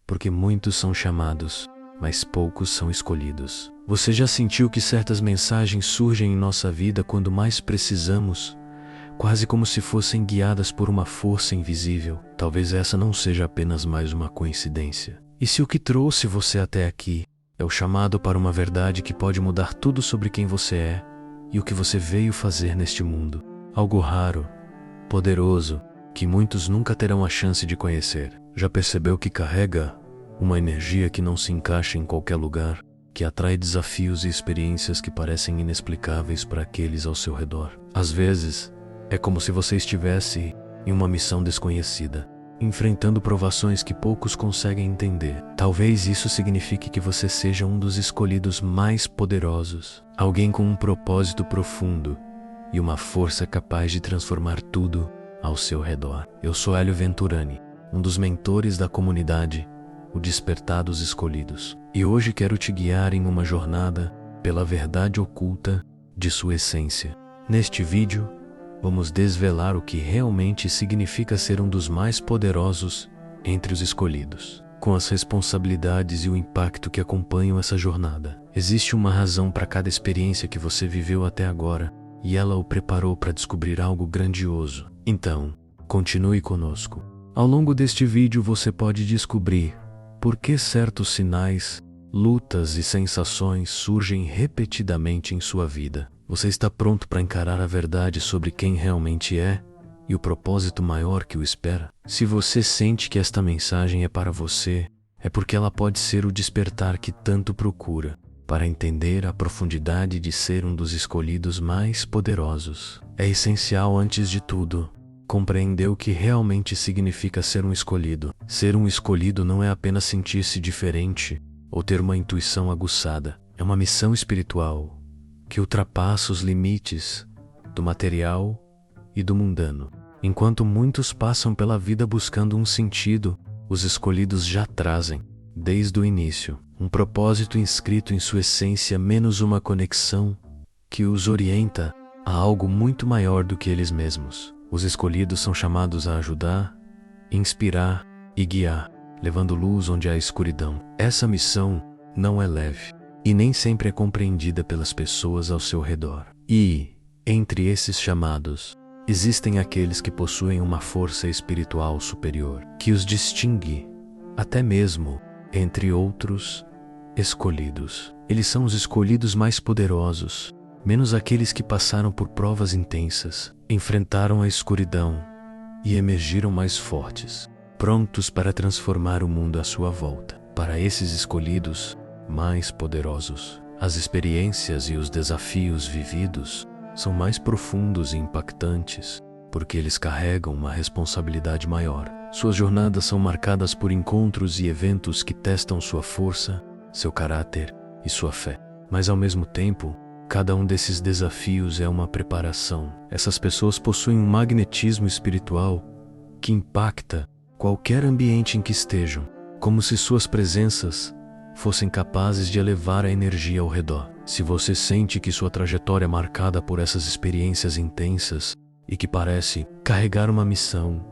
porque muitos são chamados, mas poucos são escolhidos. Você já sentiu que certas mensagens surgem em nossa vida quando mais precisamos, quase como se fossem guiadas por uma força invisível? Talvez essa não seja apenas mais uma coincidência. E se o que trouxe você até aqui é o chamado para uma verdade que pode mudar tudo sobre quem você é e o que você veio fazer neste mundo? Algo raro, poderoso, que muitos nunca terão a chance de conhecer. Já percebeu que carrega uma energia que não se encaixa em qualquer lugar, que atrai desafios e experiências que parecem inexplicáveis para aqueles ao seu redor? Às vezes, é como se você estivesse em uma missão desconhecida, enfrentando provações que poucos conseguem entender. Talvez isso signifique que você seja um dos escolhidos mais poderosos, alguém com um propósito profundo e uma força capaz de transformar tudo ao seu redor. Eu sou Hélio Venturani, um dos mentores da comunidade, o Despertar dos Escolhidos, e hoje quero te guiar em uma jornada pela verdade oculta de sua essência. Neste vídeo, vamos desvelar o que realmente significa ser um dos mais poderosos entre os escolhidos, com as responsabilidades e o impacto que acompanham essa jornada. Existe uma razão para cada experiência que você viveu até agora, e ela o preparou para descobrir algo grandioso. Então, continue conosco. Ao longo deste vídeo você pode descobrir por que certos sinais, lutas e sensações surgem repetidamente em sua vida. Você está pronto para encarar a verdade sobre quem realmente é e o propósito maior que o espera? Se você sente que esta mensagem é para você, é porque ela pode ser o despertar que tanto procura para entender a profundidade de ser um dos escolhidos mais poderosos. É essencial, antes de tudo, compreender o que realmente significa ser um escolhido. Ser um escolhido não é apenas sentir-se diferente ou ter uma intuição aguçada. É uma missão espiritual que ultrapassa os limites do material e do mundano. Enquanto muitos passam pela vida buscando um sentido, os escolhidos já trazem, desde o início, um propósito inscrito em sua essência, menos uma conexão que os orienta a algo muito maior do que eles mesmos. Os escolhidos são chamados a ajudar, inspirar e guiar, levando luz onde há escuridão. Essa missão não é leve e nem sempre é compreendida pelas pessoas ao seu redor. E, entre esses chamados, existem aqueles que possuem uma força espiritual superior, que os distingue, até mesmo entre outros escolhidos. Eles são os escolhidos mais poderosos, menos aqueles que passaram por provas intensas, enfrentaram a escuridão e emergiram mais fortes, prontos para transformar o mundo à sua volta. Para esses escolhidos mais poderosos, as experiências e os desafios vividos são mais profundos e impactantes, porque eles carregam uma responsabilidade maior. Suas jornadas são marcadas por encontros e eventos que testam sua força, seu caráter e sua fé. Mas ao mesmo tempo, cada um desses desafios é uma preparação. Essas pessoas possuem um magnetismo espiritual que impacta qualquer ambiente em que estejam, como se suas presenças fossem capazes de elevar a energia ao redor. Se você sente que sua trajetória é marcada por essas experiências intensas e que parece carregar uma missão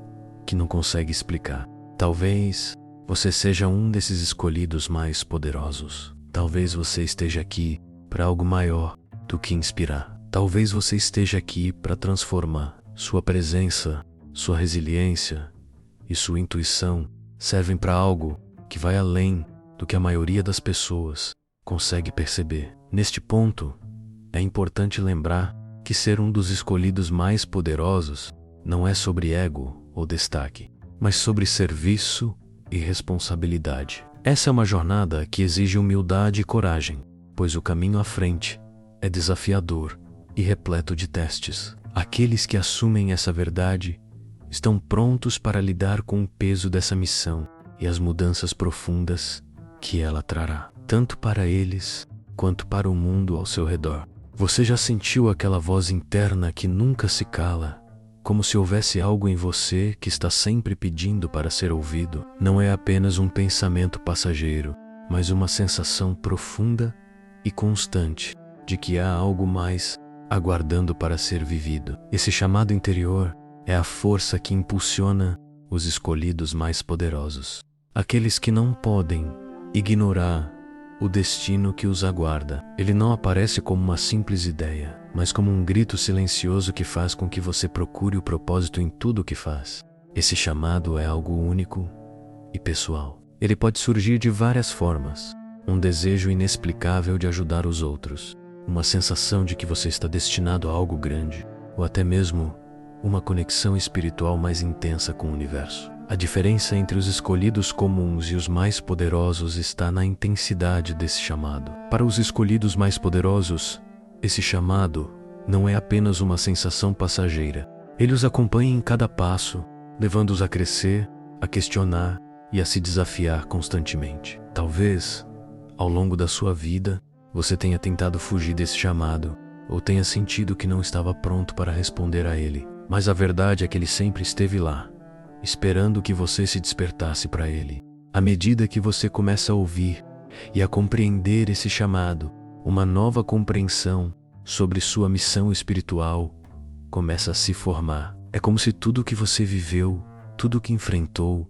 que não consegue explicar, talvez você seja um desses escolhidos mais poderosos. Talvez você esteja aqui para algo maior do que inspirar. Talvez você esteja aqui para transformar. Sua presença, sua resiliência e sua intuição servem para algo que vai além do que a maioria das pessoas consegue perceber. Neste ponto, é importante lembrar que ser um dos escolhidos mais poderosos não é sobre ego ou destaque, mas sobre serviço e responsabilidade. Essa é uma jornada que exige humildade e coragem, pois o caminho à frente é desafiador e repleto de testes. Aqueles que assumem essa verdade estão prontos para lidar com o peso dessa missão e as mudanças profundas que ela trará, tanto para eles quanto para o mundo ao seu redor. Você já sentiu aquela voz interna que nunca se cala, como se houvesse algo em você que está sempre pedindo para ser ouvido? Não é apenas um pensamento passageiro, mas uma sensação profunda e constante de que há algo mais aguardando para ser vivido. Esse chamado interior é a força que impulsiona os escolhidos mais poderosos. aqueles que não podem ignorar o destino que os aguarda. Ele não aparece como uma simples ideia, mas como um grito silencioso que faz com que você procure o propósito em tudo o que faz. Esse chamado é algo único e pessoal. Ele pode surgir de várias formas. Um desejo inexplicável de ajudar os outros, uma sensação de que você está destinado a algo grande, ou até mesmo uma conexão espiritual mais intensa com o universo. A diferença entre os escolhidos comuns e os mais poderosos está na intensidade desse chamado. Para os escolhidos mais poderosos, esse chamado não é apenas uma sensação passageira. Ele os acompanha em cada passo, levando-os a crescer, a questionar e a se desafiar constantemente. Talvez, ao longo da sua vida, você tenha tentado fugir desse chamado, ou tenha sentido que não estava pronto para responder a ele. Mas a verdade é que ele sempre esteve lá, esperando que você se despertasse para ele. À medida que você começa a ouvir e a compreender esse chamado, uma nova compreensão sobre sua missão espiritual começa a se formar. É como se tudo o que você viveu, tudo o que enfrentou,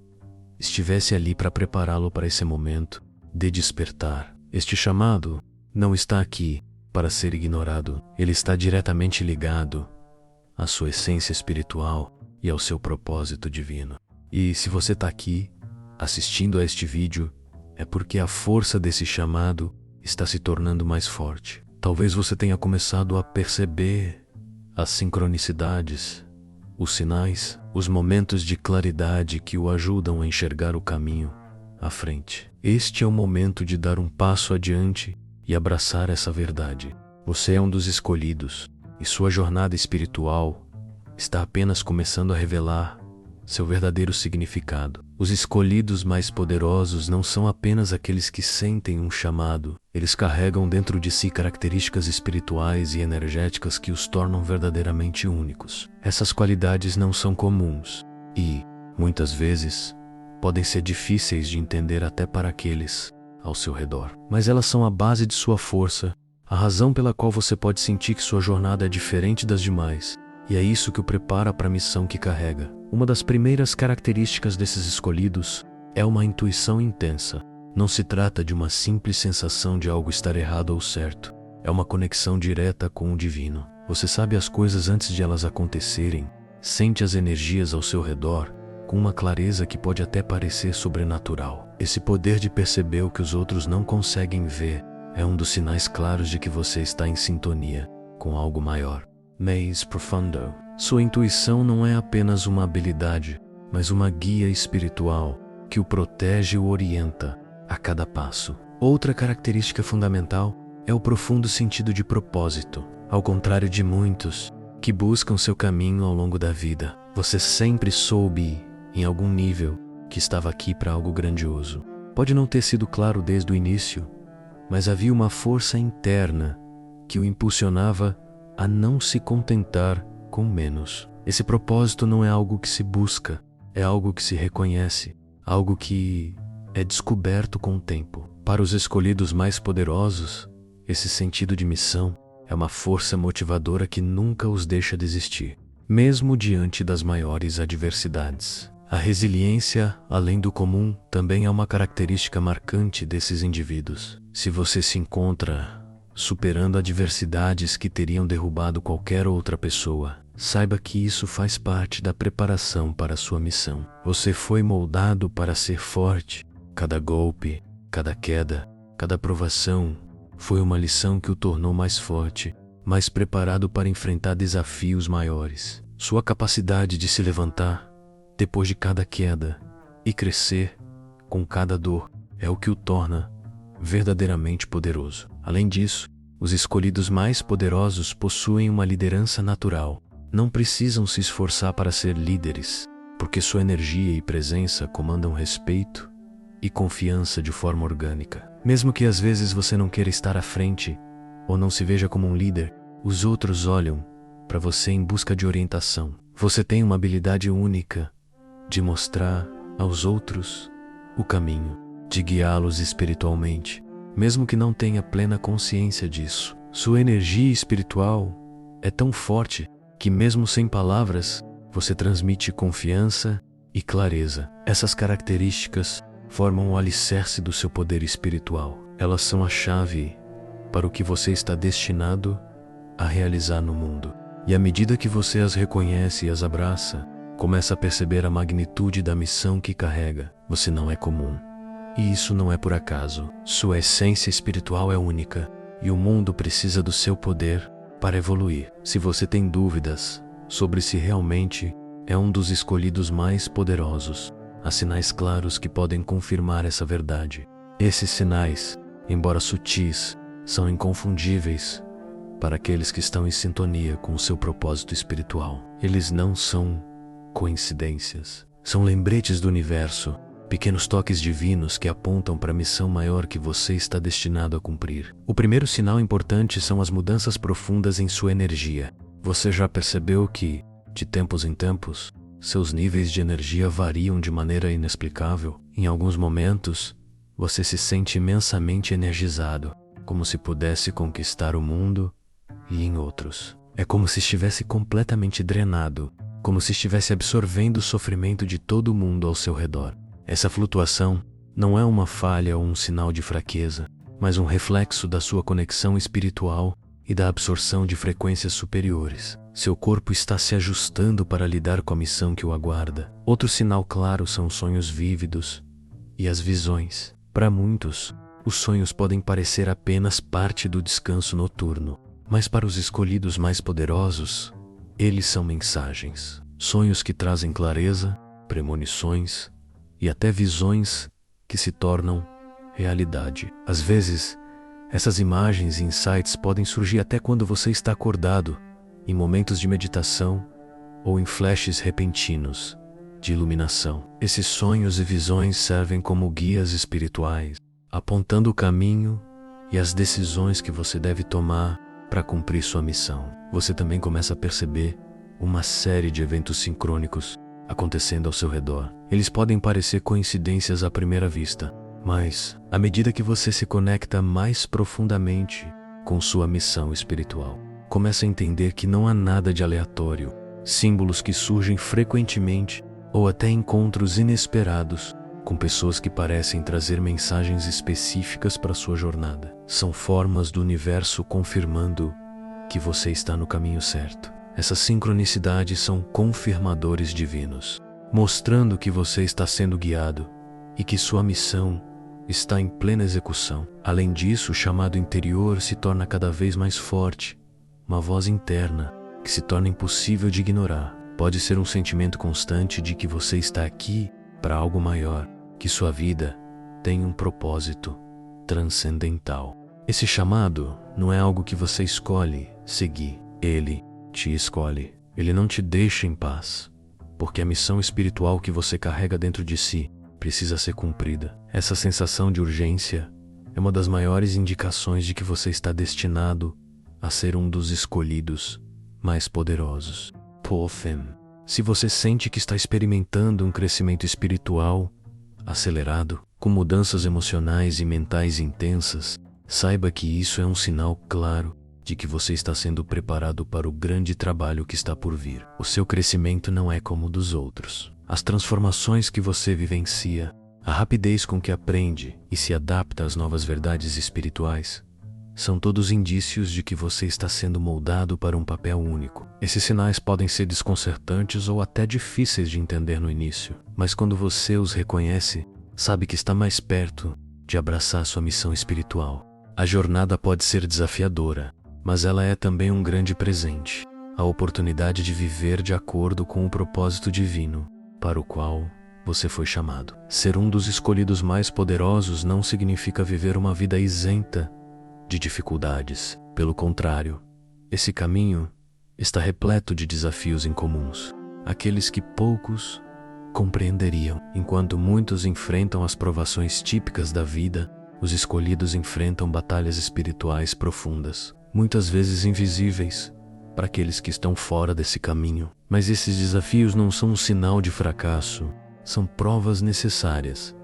estivesse ali para prepará-lo para esse momento de despertar. Este chamado não está aqui para ser ignorado. Ele está diretamente ligado à sua essência espiritual e ao seu propósito divino. E se você está aqui, assistindo a este vídeo, é porque a força desse chamado está se tornando mais forte. Talvez você tenha começado a perceber as sincronicidades, os sinais, os momentos de claridade que o ajudam a enxergar o caminho à frente. Este é o momento de dar um passo adiante e abraçar essa verdade. Você é um dos escolhidos, e sua jornada espiritual está apenas começando a revelar seu verdadeiro significado. Os escolhidos mais poderosos não são apenas aqueles que sentem um chamado. Eles carregam dentro de si características espirituais e energéticas que os tornam verdadeiramente únicos. Essas qualidades não são comuns e, muitas vezes, podem ser difíceis de entender até para aqueles ao seu redor. Mas elas são a base de sua força, a razão pela qual você pode sentir que sua jornada é diferente das demais, e é isso que o prepara para a missão que carrega. Uma das primeiras características desses escolhidos é uma intuição intensa. Não se trata de uma simples sensação de algo estar errado ou certo. É uma conexão direta com o divino. Você sabe as coisas antes de elas acontecerem, sente as energias ao seu redor, com uma clareza que pode até parecer sobrenatural. Esse poder de perceber o que os outros não conseguem ver é um dos sinais claros de que você está em sintonia com algo maior. Mais profundo. Sua intuição não é apenas uma habilidade, mas uma guia espiritual que o protege e o orienta a cada passo. Outra característica fundamental é o profundo sentido de propósito. Ao contrário de muitos que buscam seu caminho ao longo da vida, você sempre soube, em algum nível, que estava aqui para algo grandioso. Pode não ter sido claro desde o início, mas havia uma força interna que o impulsionava a não se contentar com menos. Esse propósito não é algo que se busca, é algo que se reconhece, algo que é descoberto com o tempo. Para os escolhidos mais poderosos, esse sentido de missão é uma força motivadora que nunca os deixa desistir, mesmo diante das maiores adversidades. A resiliência, além do comum, também é uma característica marcante desses indivíduos. Se você se encontra superando adversidades que teriam derrubado qualquer outra pessoa, saiba que isso faz parte da preparação para a sua missão. Você foi moldado para ser forte. Cada golpe, cada queda, cada provação foi uma lição que o tornou mais forte, mais preparado para enfrentar desafios maiores. Sua capacidade de se levantar depois de cada queda e crescer com cada dor é o que o torna verdadeiramente poderoso. Além disso, os escolhidos mais poderosos possuem uma liderança natural. Não precisam se esforçar para ser líderes, porque sua energia e presença comandam respeito e confiança de forma orgânica. Mesmo que às vezes você não queira estar à frente ou não se veja como um líder, os outros olham para você em busca de orientação. Você tem uma habilidade única de mostrar aos outros o caminho, de guiá-los espiritualmente, mesmo que não tenha plena consciência disso. Sua energia espiritual é tão forte que, mesmo sem palavras, você transmite confiança e clareza. Essas características formam o alicerce do seu poder espiritual. Elas são a chave para o que você está destinado a realizar no mundo. E à medida que você as reconhece e as abraça, começa a perceber a magnitude da missão que carrega. Você não é comum. E isso não é por acaso. Sua essência espiritual é única, e o mundo precisa do seu poder para evoluir. Se você tem dúvidas sobre se realmente é um dos escolhidos mais poderosos, há sinais claros que podem confirmar essa verdade. Esses sinais, embora sutis, são inconfundíveis para aqueles que estão em sintonia com o seu propósito espiritual. Eles não são coincidências. São lembretes do universo, pequenos toques divinos que apontam para a missão maior que você está destinado a cumprir. O primeiro sinal importante são as mudanças profundas em sua energia. Você já percebeu que, de tempos em tempos, seus níveis de energia variam de maneira inexplicável? Em alguns momentos, você se sente imensamente energizado, como se pudesse conquistar o mundo, e em outros, é como se estivesse completamente drenado, como se estivesse absorvendo o sofrimento de todo mundo ao seu redor. Essa flutuação não é uma falha ou um sinal de fraqueza, mas um reflexo da sua conexão espiritual e da absorção de frequências superiores. Seu corpo está se ajustando para lidar com a missão que o aguarda. Outro sinal claro são os sonhos vívidos e as visões. Para muitos, os sonhos podem parecer apenas parte do descanso noturno, mas para os escolhidos mais poderosos, eles são mensagens. Sonhos que trazem clareza, premonições e até visões que se tornam realidade. Às vezes, essas imagens e insights podem surgir até quando você está acordado, em momentos de meditação ou em flashes repentinos de iluminação. Esses sonhos e visões servem como guias espirituais, apontando o caminho e as decisões que você deve tomar para cumprir sua missão. Você também começa a perceber uma série de eventos sincrônicos acontecendo ao seu redor. Eles podem parecer coincidências à primeira vista, mas, à medida que você se conecta mais profundamente com sua missão espiritual, começa a entender que não há nada de aleatório. Símbolos que surgem frequentemente ou até encontros inesperados com pessoas que parecem trazer mensagens específicas para sua jornada. São formas do universo confirmando que você está no caminho certo. Essas sincronicidades são confirmadores divinos, mostrando que você está sendo guiado e que sua missão está em plena execução. Além disso, o chamado interior se torna cada vez mais forte, uma voz interna que se torna impossível de ignorar. Pode ser um sentimento constante de que você está aqui para algo maior, que sua vida tem um propósito transcendental. Esse chamado não é algo que você escolhe seguir, ele te escolhe. Ele não te deixa em paz, porque a missão espiritual que você carrega dentro de si precisa ser cumprida. Essa sensação de urgência é uma das maiores indicações de que você está destinado a ser um dos escolhidos mais poderosos. Se você sente que está experimentando um crescimento espiritual acelerado, com mudanças emocionais e mentais intensas, saiba que isso é um sinal claro de que você está sendo preparado para o grande trabalho que está por vir. O seu crescimento não é como o dos outros. As transformações que você vivencia, a rapidez com que aprende e se adapta às novas verdades espirituais, são todos indícios de que você está sendo moldado para um papel único. Esses sinais podem ser desconcertantes ou até difíceis de entender no início, mas quando você os reconhece, sabe que está mais perto de abraçar sua missão espiritual. A jornada pode ser desafiadora, mas ela é também um grande presente, a oportunidade de viver de acordo com o propósito divino para o qual você foi chamado. Ser um dos escolhidos mais poderosos não significa viver uma vida isenta de dificuldades. Pelo contrário, esse caminho está repleto de desafios incomuns, aqueles que poucos compreenderiam. Enquanto muitos enfrentam as provações típicas da vida, os escolhidos enfrentam batalhas espirituais profundas, muitas vezes invisíveis para aqueles que estão fora desse caminho. Mas esses desafios não são um sinal de fracasso, são provas necessárias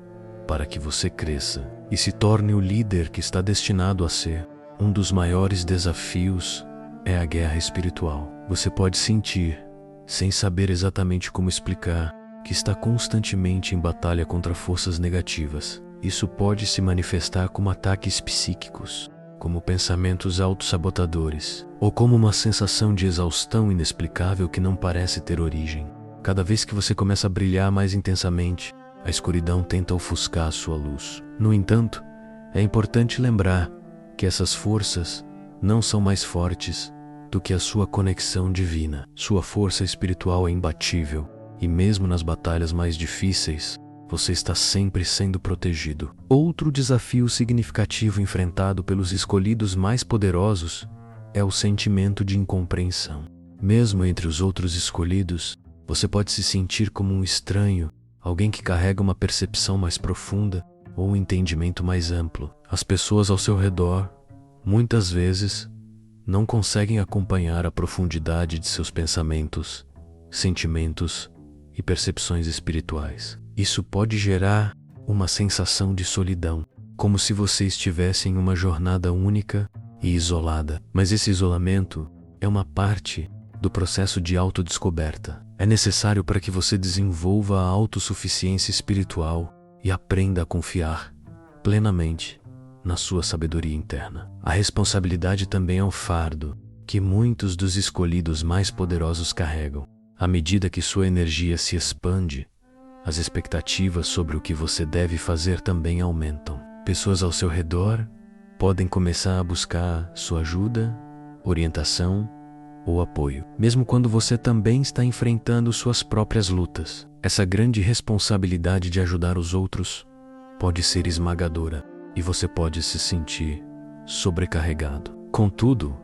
para que você cresça e se torne o líder que está destinado a ser. Um dos maiores desafios é a guerra espiritual. Você pode sentir, sem saber exatamente como explicar, que está constantemente em batalha contra forças negativas. Isso pode se manifestar como ataques psíquicos, como pensamentos autossabotadores, ou como uma sensação de exaustão inexplicável que não parece ter origem. Cada vez que você começa a brilhar mais intensamente, a escuridão tenta ofuscar a sua luz. No entanto, é importante lembrar que essas forças não são mais fortes do que a sua conexão divina. Sua força espiritual é imbatível, e mesmo nas batalhas mais difíceis, você está sempre sendo protegido. Outro desafio significativo enfrentado pelos escolhidos mais poderosos é o sentimento de incompreensão. Mesmo entre os outros escolhidos, você pode se sentir como um estranho, alguém que carrega uma percepção mais profunda ou um entendimento mais amplo. As pessoas ao seu redor, muitas vezes, não conseguem acompanhar a profundidade de seus pensamentos, sentimentos e percepções espirituais. Isso pode gerar uma sensação de solidão, como se você estivesse em uma jornada única e isolada. Mas esse isolamento é uma parte do processo de autodescoberta. É necessário para que você desenvolva a autossuficiência espiritual e aprenda a confiar plenamente na sua sabedoria interna. A responsabilidade também é um fardo que muitos dos escolhidos mais poderosos carregam. À medida que sua energia se expande, as expectativas sobre o que você deve fazer também aumentam. Pessoas ao seu redor podem começar a buscar sua ajuda, orientação ou apoio, mesmo quando você também está enfrentando suas próprias lutas. Essa grande responsabilidade de ajudar os outros pode ser esmagadora e você pode se sentir sobrecarregado. Contudo,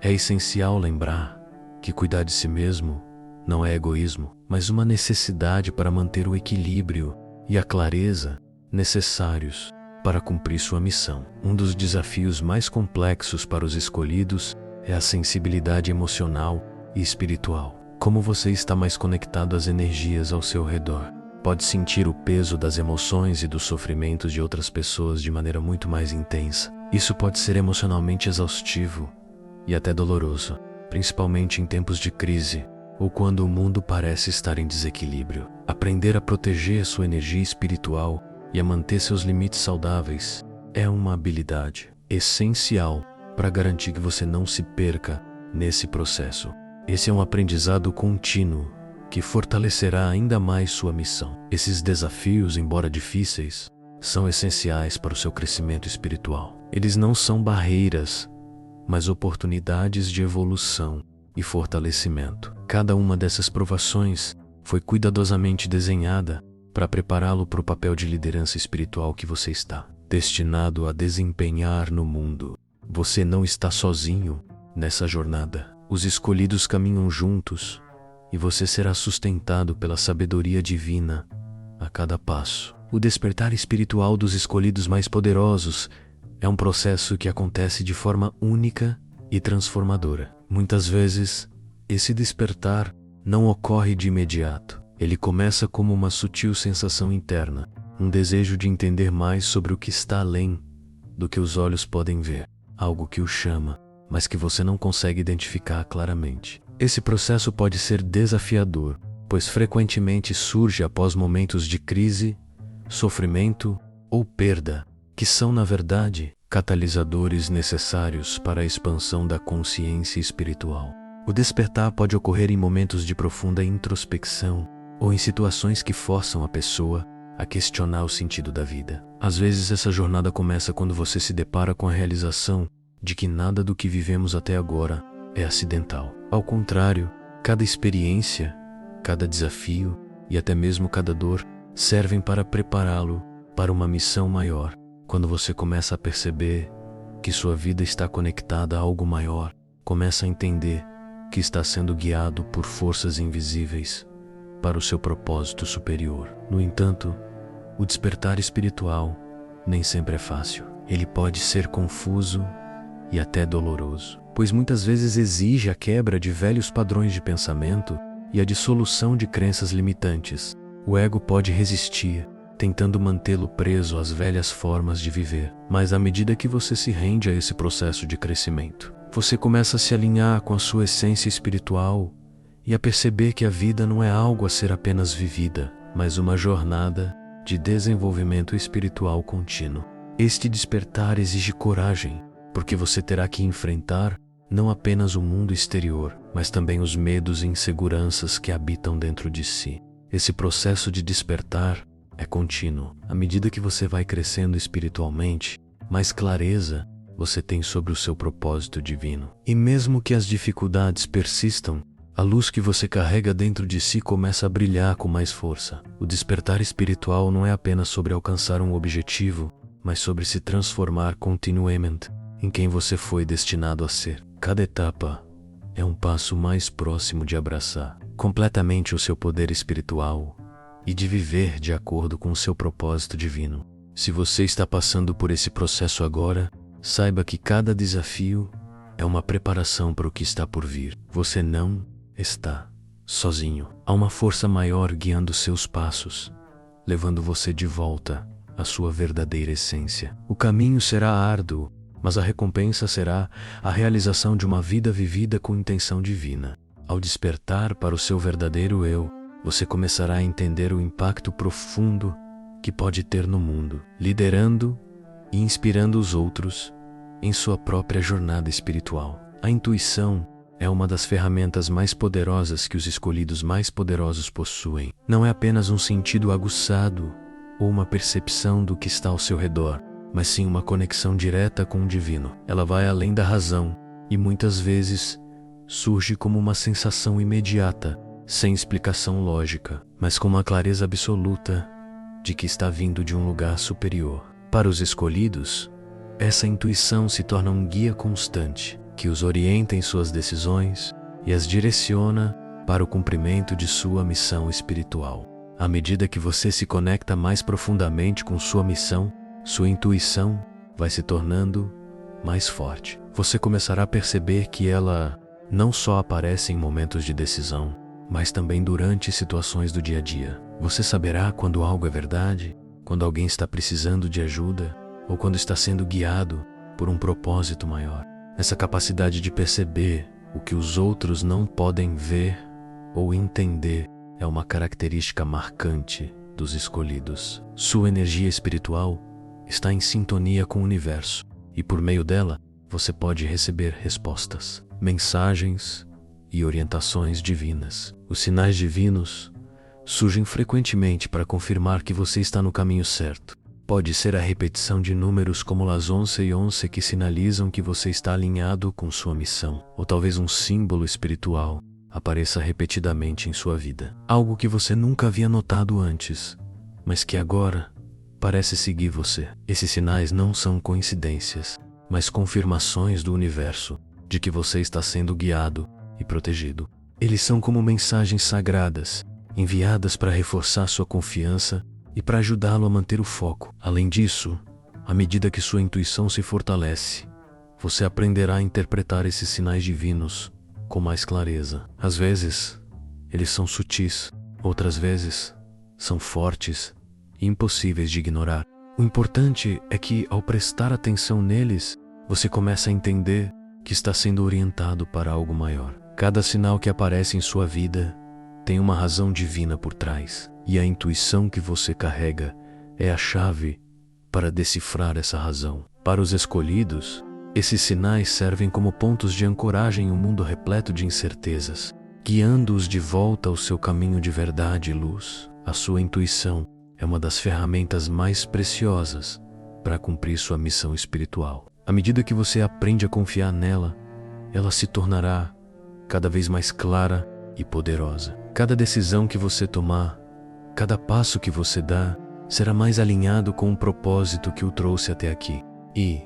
é essencial lembrar que cuidar de si mesmo não é egoísmo, mas uma necessidade para manter o equilíbrio e a clareza necessários para cumprir sua missão. Um dos desafios mais complexos para os escolhidos é a sensibilidade emocional e espiritual. Como você está mais conectado às energias ao seu redor, pode sentir o peso das emoções e dos sofrimentos de outras pessoas de maneira muito mais intensa. Isso pode ser emocionalmente exaustivo e até doloroso, principalmente em tempos de crise ou quando o mundo parece estar em desequilíbrio. Aprender a proteger sua energia espiritual e a manter seus limites saudáveis é uma habilidade essencial para garantir que você não se perca nesse processo. Esse é um aprendizado contínuo que fortalecerá ainda mais sua missão. Esses desafios, embora difíceis, são essenciais para o seu crescimento espiritual. Eles não são barreiras, mas oportunidades de evolução e fortalecimento. Cada uma dessas provações foi cuidadosamente desenhada para prepará-lo para o papel de liderança espiritual que você está destinado a desempenhar no mundo. Você não está sozinho nessa jornada. Os escolhidos caminham juntos e você será sustentado pela sabedoria divina a cada passo. O despertar espiritual dos escolhidos mais poderosos é um processo que acontece de forma única e transformadora. Muitas vezes, esse despertar não ocorre de imediato. Ele começa como uma sutil sensação interna, um desejo de entender mais sobre o que está além do que os olhos podem ver, algo que o chama, mas que você não consegue identificar claramente. Esse processo pode ser desafiador, pois frequentemente surge após momentos de crise, sofrimento ou perda, que são, na verdade, catalisadores necessários para a expansão da consciência espiritual. O despertar pode ocorrer em momentos de profunda introspecção ou em situações que forçam a pessoa a questionar o sentido da vida. Às vezes essa jornada começa quando você se depara com a realização de que nada do que vivemos até agora é acidental. Ao contrário, cada experiência, cada desafio e até mesmo cada dor servem para prepará-lo para uma missão maior. Quando você começa a perceber que sua vida está conectada a algo maior, começa a entender que está sendo guiado por forças invisíveis para o seu propósito superior. No entanto, o despertar espiritual nem sempre é fácil. Ele pode ser confuso e até doloroso, pois muitas vezes exige a quebra de velhos padrões de pensamento e a dissolução de crenças limitantes. O ego pode resistir, tentando mantê-lo preso às velhas formas de viver. Mas à medida que você se rende a esse processo de crescimento, você começa a se alinhar com a sua essência espiritual e a perceber que a vida não é algo a ser apenas vivida, mas uma jornada de desenvolvimento espiritual contínuo. Este despertar exige coragem, porque você terá que enfrentar não apenas o mundo exterior, mas também os medos e inseguranças que habitam dentro de si. Esse processo de despertar é contínuo. À medida que você vai crescendo espiritualmente, mais clareza você tem sobre o seu propósito divino. E mesmo que as dificuldades persistam, a luz que você carrega dentro de si começa a brilhar com mais força. O despertar espiritual não é apenas sobre alcançar um objetivo, mas sobre se transformar continuamente em quem você foi destinado a ser. Cada etapa é um passo mais próximo de abraçar completamente o seu poder espiritual e de viver de acordo com o seu propósito divino. Se você está passando por esse processo agora, saiba que cada desafio é uma preparação para o que está por vir. Você não está sozinho. Há uma força maior guiando seus passos, levando você de volta à sua verdadeira essência. O caminho será árduo, mas a recompensa será a realização de uma vida vivida com intenção divina. Ao despertar para o seu verdadeiro eu, você começará a entender o impacto profundo que pode ter no mundo, liderando e inspirando os outros em sua própria jornada espiritual. A intuição é uma das ferramentas mais poderosas que os escolhidos mais poderosos possuem. Não é apenas um sentido aguçado ou uma percepção do que está ao seu redor, mas sim uma conexão direta com o divino. Ela vai além da razão e muitas vezes surge como uma sensação imediata, sem explicação lógica, mas com uma clareza absoluta de que está vindo de um lugar superior. Para os escolhidos, essa intuição se torna um guia constante, que os orienta em suas decisões e as direciona para o cumprimento de sua missão espiritual. À medida que você se conecta mais profundamente com sua missão, sua intuição vai se tornando mais forte. Você começará a perceber que ela não só aparece em momentos de decisão, mas também durante situações do dia a dia. Você saberá quando algo é verdade, quando alguém está precisando de ajuda, ou quando está sendo guiado por um propósito maior. Essa capacidade de perceber o que os outros não podem ver ou entender é uma característica marcante dos escolhidos. Sua energia espiritual está em sintonia com o universo, e por meio dela, você pode receber respostas, mensagens e orientações divinas. Os sinais divinos surgem frequentemente para confirmar que você está no caminho certo. Pode ser a repetição de números como las 11 e 11 que sinalizam que você está alinhado com sua missão, ou talvez um símbolo espiritual apareça repetidamente em sua vida. Algo que você nunca havia notado antes, mas que agora parece seguir você. Esses sinais não são coincidências, mas confirmações do universo de que você está sendo guiado e protegido. Eles são como mensagens sagradas, enviadas para reforçar sua confiança e para ajudá-lo a manter o foco. Além disso, à medida que sua intuição se fortalece, você aprenderá a interpretar esses sinais divinos com mais clareza. Às vezes, eles são sutis, outras vezes, são fortes e impossíveis de ignorar. O importante é que, ao prestar atenção neles, você começa a entender que está sendo orientado para algo maior. Cada sinal que aparece em sua vida tem uma razão divina por trás, e a intuição que você carrega é a chave para decifrar essa razão. Para os escolhidos, esses sinais servem como pontos de ancoragem em um mundo repleto de incertezas, guiando-os de volta ao seu caminho de verdade e luz. A sua intuição é uma das ferramentas mais preciosas para cumprir sua missão espiritual. À medida que você aprende a confiar nela, ela se tornará cada vez mais clara e poderosa. Cada decisão que você tomar, cada passo que você dá, será mais alinhado com o propósito que o trouxe até aqui. E,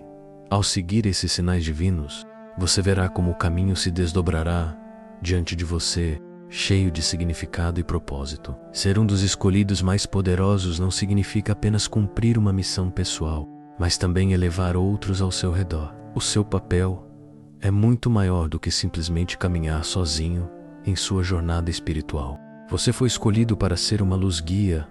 ao seguir esses sinais divinos, você verá como o caminho se desdobrará diante de você, cheio de significado e propósito. Ser um dos escolhidos mais poderosos não significa apenas cumprir uma missão pessoal, mas também elevar outros ao seu redor. O seu papel é muito maior do que simplesmente caminhar sozinho em sua jornada espiritual. Você foi escolhido para ser uma luz guia,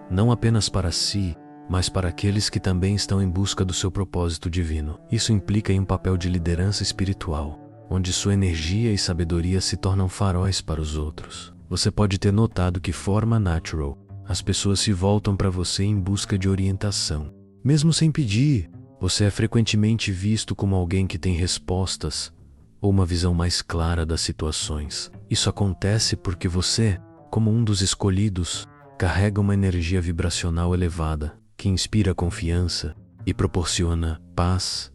não apenas para si, mas para aqueles que também estão em busca do seu propósito divino. Isso implica em um papel de liderança espiritual, onde sua energia e sabedoria se tornam faróis para os outros. Você pode ter notado que forma natural, as pessoas se voltam para você em busca de orientação. Mesmo sem pedir, você é frequentemente visto como alguém que tem respostas ou uma visão mais clara das situações. Isso acontece porque você, como um dos escolhidos, carrega uma energia vibracional elevada que inspira confiança e proporciona paz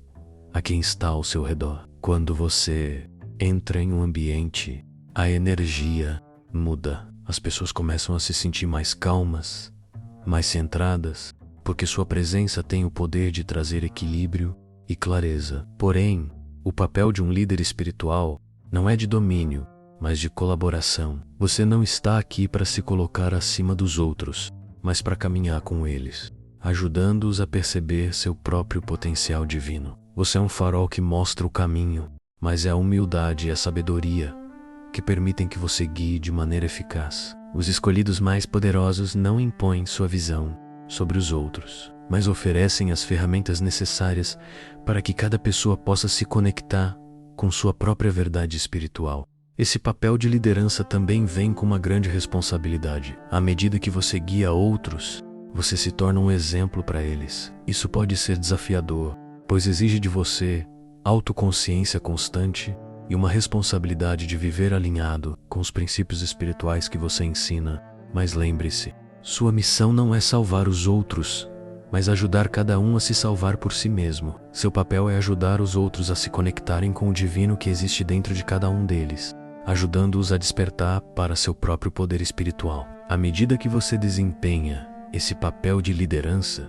a quem está ao seu redor. Quando você entra em um ambiente, a energia muda. As pessoas começam a se sentir mais calmas, mais centradas, porque sua presença tem o poder de trazer equilíbrio e clareza. Porém, o papel de um líder espiritual não é de domínio, mas de colaboração. Você não está aqui para se colocar acima dos outros, mas para caminhar com eles, ajudando-os a perceber seu próprio potencial divino. Você é um farol que mostra o caminho, mas é a humildade e a sabedoria que permitem que você guie de maneira eficaz. Os escolhidos mais poderosos não impõem sua visão sobre os outros, mas oferecem as ferramentas necessárias para que cada pessoa possa se conectar com sua própria verdade espiritual. Esse papel de liderança também vem com uma grande responsabilidade. À medida que você guia outros, você se torna um exemplo para eles. Isso pode ser desafiador, pois exige de você autoconsciência constante e uma responsabilidade de viver alinhado com os princípios espirituais que você ensina. Mas lembre-se, sua missão não é salvar os outros, mas ajudar cada um a se salvar por si mesmo. Seu papel é ajudar os outros a se conectarem com o divino que existe dentro de cada um deles, ajudando-os a despertar para seu próprio poder espiritual. À medida que você desempenha esse papel de liderança,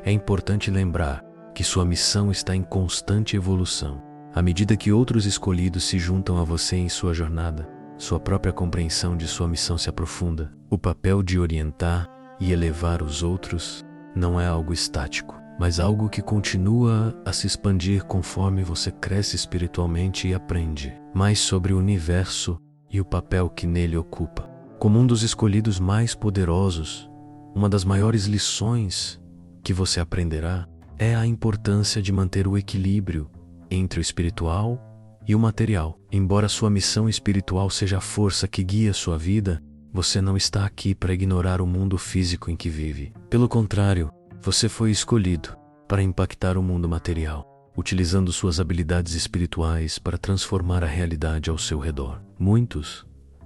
é importante lembrar que sua missão está em constante evolução. À medida que outros escolhidos se juntam a você em sua jornada, sua própria compreensão de sua missão se aprofunda. O papel de orientar e elevar os outros não é algo estático, mas algo que continua a se expandir conforme você cresce espiritualmente e aprende mais sobre o universo e o papel que nele ocupa. Como um dos escolhidos mais poderosos, uma das maiores lições que você aprenderá é a importância de manter o equilíbrio entre o espiritual e o material. Embora sua missão espiritual seja a força que guia sua vida, você não está aqui para ignorar o mundo físico em que vive. Pelo contrário, você foi escolhido para impactar o mundo material, utilizando suas habilidades espirituais para transformar a realidade ao seu redor. Muitos,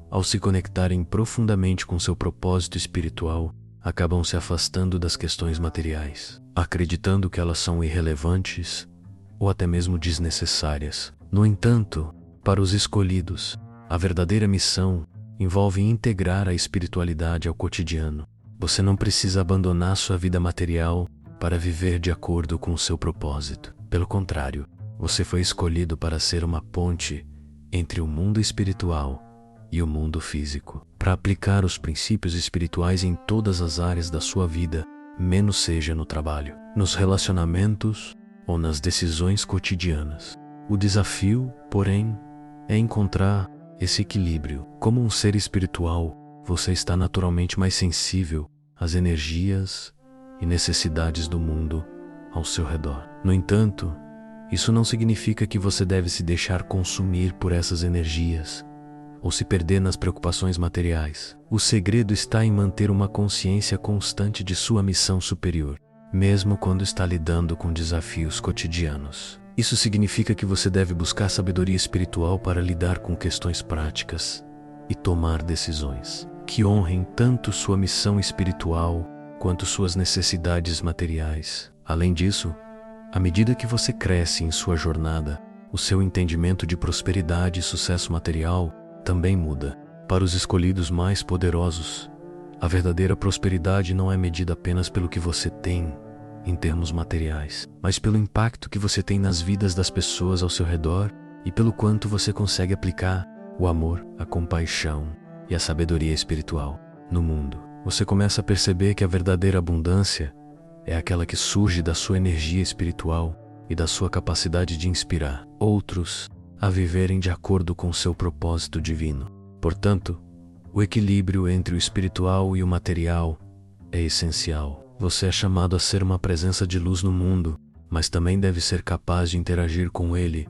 ao se conectarem profundamente com seu propósito espiritual, acabam se afastando das questões materiais, acreditando que elas são irrelevantes ou até mesmo desnecessárias. No entanto, para os escolhidos, a verdadeira missão envolve integrar a espiritualidade ao cotidiano. Você não precisa abandonar sua vida material para viver de acordo com seu propósito. Pelo contrário, você foi escolhido para ser uma ponte entre o mundo espiritual e o mundo físico, para aplicar os princípios espirituais em todas as áreas da sua vida, menos seja no trabalho, nos relacionamentos ou nas decisões cotidianas. O desafio, porém, é encontrar esse equilíbrio. Como um ser espiritual, você está naturalmente mais sensível às energias e necessidades do mundo ao seu redor. No entanto, isso não significa que você deve se deixar consumir por essas energias ou se perder nas preocupações materiais. O segredo está em manter uma consciência constante de sua missão superior, mesmo quando está lidando com desafios cotidianos. Isso significa que você deve buscar sabedoria espiritual para lidar com questões práticas e tomar decisões que honrem tanto sua missão espiritual quanto suas necessidades materiais. Além disso, à medida que você cresce em sua jornada, o seu entendimento de prosperidade e sucesso material também muda. Para os escolhidos mais poderosos, a verdadeira prosperidade não é medida apenas pelo que você tem em termos materiais, mas pelo impacto que você tem nas vidas das pessoas ao seu redor e pelo quanto você consegue aplicar o amor, a compaixão e a sabedoria espiritual no mundo. Você começa a perceber que a verdadeira abundância é aquela que surge da sua energia espiritual e da sua capacidade de inspirar outros a viverem de acordo com seu propósito divino. Portanto, o equilíbrio entre o espiritual e o material é essencial. Você é chamado a ser uma presença de luz no mundo, mas também deve ser capaz de interagir com ele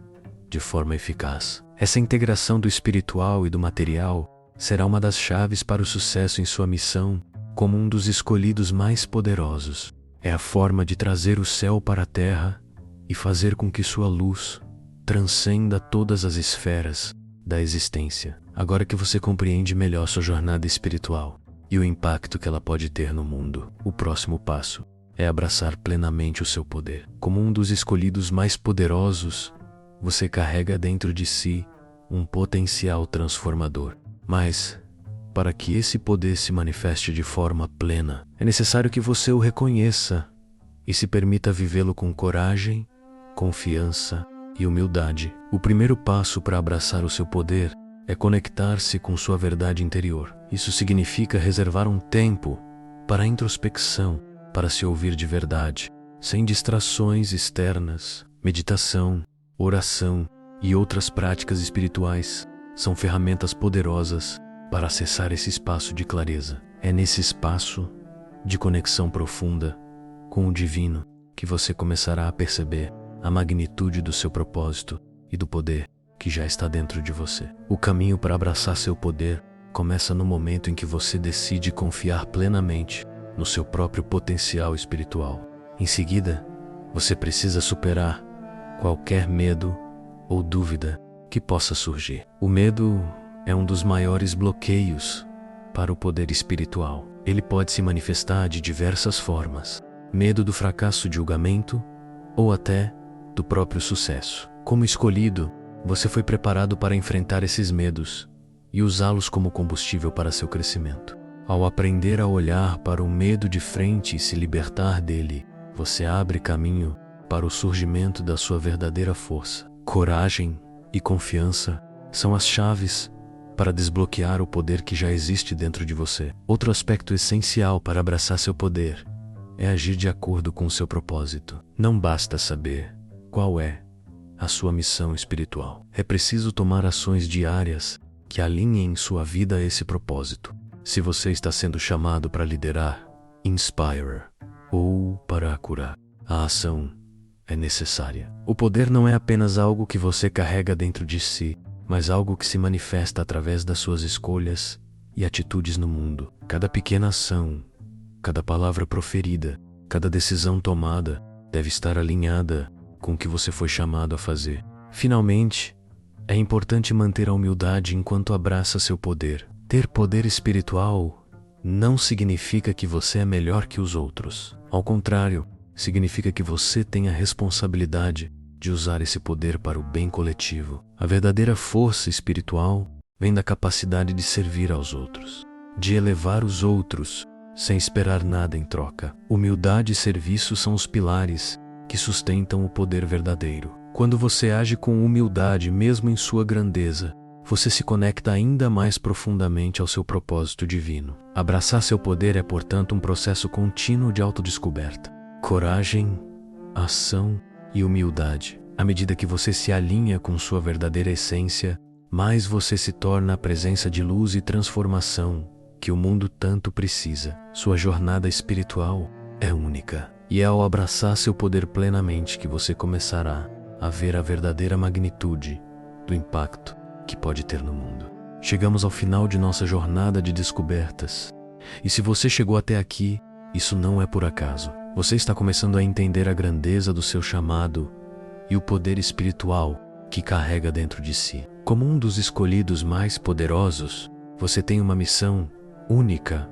de forma eficaz. Essa integração do espiritual e do material será uma das chaves para o sucesso em sua missão como um dos escolhidos mais poderosos. É a forma de trazer o céu para a terra e fazer com que sua luz transcenda todas as esferas da existência. Agora que você compreende melhor sua jornada espiritual e o impacto que ela pode ter no mundo, o próximo passo é abraçar plenamente o seu poder. Como um dos escolhidos mais poderosos, você carrega dentro de si um potencial transformador. Mas, para que esse poder se manifeste de forma plena, é necessário que você o reconheça e se permita vivê-lo com coragem, confiança e humildade. O primeiro passo para abraçar o seu poder é conectar-se com sua verdade interior. Isso significa reservar um tempo para a introspecção, para se ouvir de verdade, sem distrações externas. Meditação, oração e outras práticas espirituais são ferramentas poderosas para acessar esse espaço de clareza. É nesse espaço de conexão profunda com o divino que você começará a perceber a magnitude do seu propósito e do poder que já está dentro de você. O caminho para abraçar seu poder começa no momento em que você decide confiar plenamente no seu próprio potencial espiritual. Em seguida, você precisa superar qualquer medo ou dúvida que possa surgir. O medo é um dos maiores bloqueios para o poder espiritual. Ele pode se manifestar de diversas formas: medo do fracasso de julgamento ou até do próprio sucesso. Como escolhido, você foi preparado para enfrentar esses medos e usá-los como combustível para seu crescimento. Ao aprender a olhar para o medo de frente e se libertar dele, você abre caminho para o surgimento da sua verdadeira força. Coragem e confiança são as chaves para desbloquear o poder que já existe dentro de você. Outro aspecto essencial para abraçar seu poder é agir de acordo com o seu propósito. Não basta saber qual é a sua missão espiritual. É preciso tomar ações diárias que alinhem sua vida a esse propósito. Se você está sendo chamado para liderar, inspirar ou para curar, a ação é necessária. O poder não é apenas algo que você carrega dentro de si, mas algo que se manifesta através das suas escolhas e atitudes no mundo. Cada pequena ação, cada palavra proferida, cada decisão tomada deve estar alinhada com o que você foi chamado a fazer. Finalmente, é importante manter a humildade enquanto abraça seu poder. Ter poder espiritual não significa que você é melhor que os outros. Ao contrário, significa que você tem a responsabilidade de usar esse poder para o bem coletivo. A verdadeira força espiritual vem da capacidade de servir aos outros, de elevar os outros sem esperar nada em troca. Humildade e serviço são os pilares que sustentam o poder verdadeiro. Quando você age com humildade, mesmo em sua grandeza, você se conecta ainda mais profundamente ao seu propósito divino. Abraçar seu poder é, portanto, um processo contínuo de autodescoberta. Coragem, ação e humildade. À medida que você se alinha com sua verdadeira essência, mais você se torna a presença de luz e transformação que o mundo tanto precisa. Sua jornada espiritual é única. E é ao abraçar seu poder plenamente que você começará a ver a verdadeira magnitude do impacto que pode ter no mundo. Chegamos ao final de nossa jornada de descobertas. E se você chegou até aqui, isso não é por acaso. Você está começando a entender a grandeza do seu chamado e o poder espiritual que carrega dentro de si. Como um dos escolhidos mais poderosos, você tem uma missão única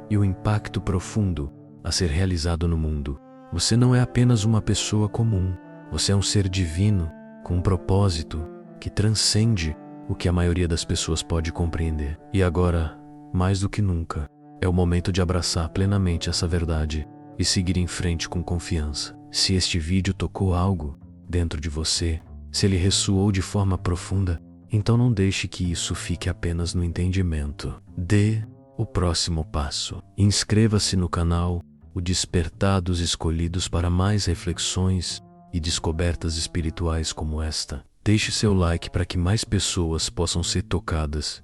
e um impacto profundo a ser realizado no mundo. Você não é apenas uma pessoa comum. Você é um ser divino com um propósito que transcende o que a maioria das pessoas pode compreender. E agora, mais do que nunca, é o momento de abraçar plenamente essa verdade e seguir em frente com confiança. Se este vídeo tocou algo dentro de você, se ele ressoou de forma profunda, então não deixe que isso fique apenas no entendimento. Dê o próximo passo. Inscreva-se no canal O Despertar dos Escolhidos para mais reflexões e descobertas espirituais como esta. Deixe seu like para que mais pessoas possam ser tocadas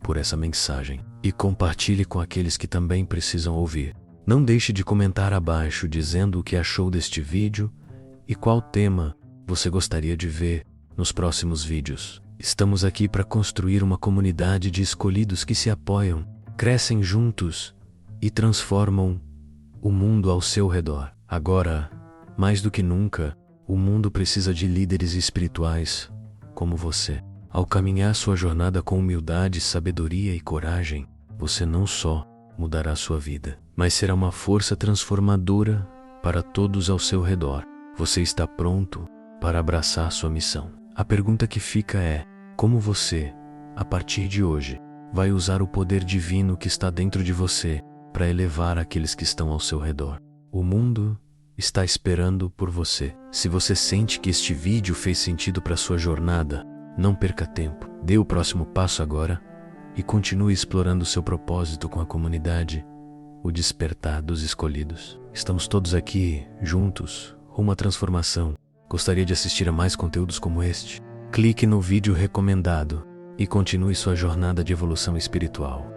por essa mensagem e compartilhe com aqueles que também precisam ouvir. Não deixe de comentar abaixo dizendo o que achou deste vídeo e qual tema você gostaria de ver nos próximos vídeos. Estamos aqui para construir uma comunidade de escolhidos que se apoiam, crescem juntos e transformam o mundo ao seu redor. Agora, mais do que nunca, o mundo precisa de líderes espirituais como você. Ao caminhar sua jornada com humildade, sabedoria e coragem, você não só mudará sua vida, mas será uma força transformadora para todos ao seu redor. Você está pronto para abraçar sua missão? A pergunta que fica é: como você, a partir de hoje, vai usar o poder divino que está dentro de você para elevar aqueles que estão ao seu redor? O mundo está esperando por você. Se você sente que este vídeo fez sentido para sua jornada, não perca tempo. Dê o próximo passo agora e continue explorando seu propósito com a comunidade, o Despertar dos Escolhidos. Estamos todos aqui, juntos, rumo à transformação. Gostaria de assistir a mais conteúdos como este? Clique no vídeo recomendado e continue sua jornada de evolução espiritual.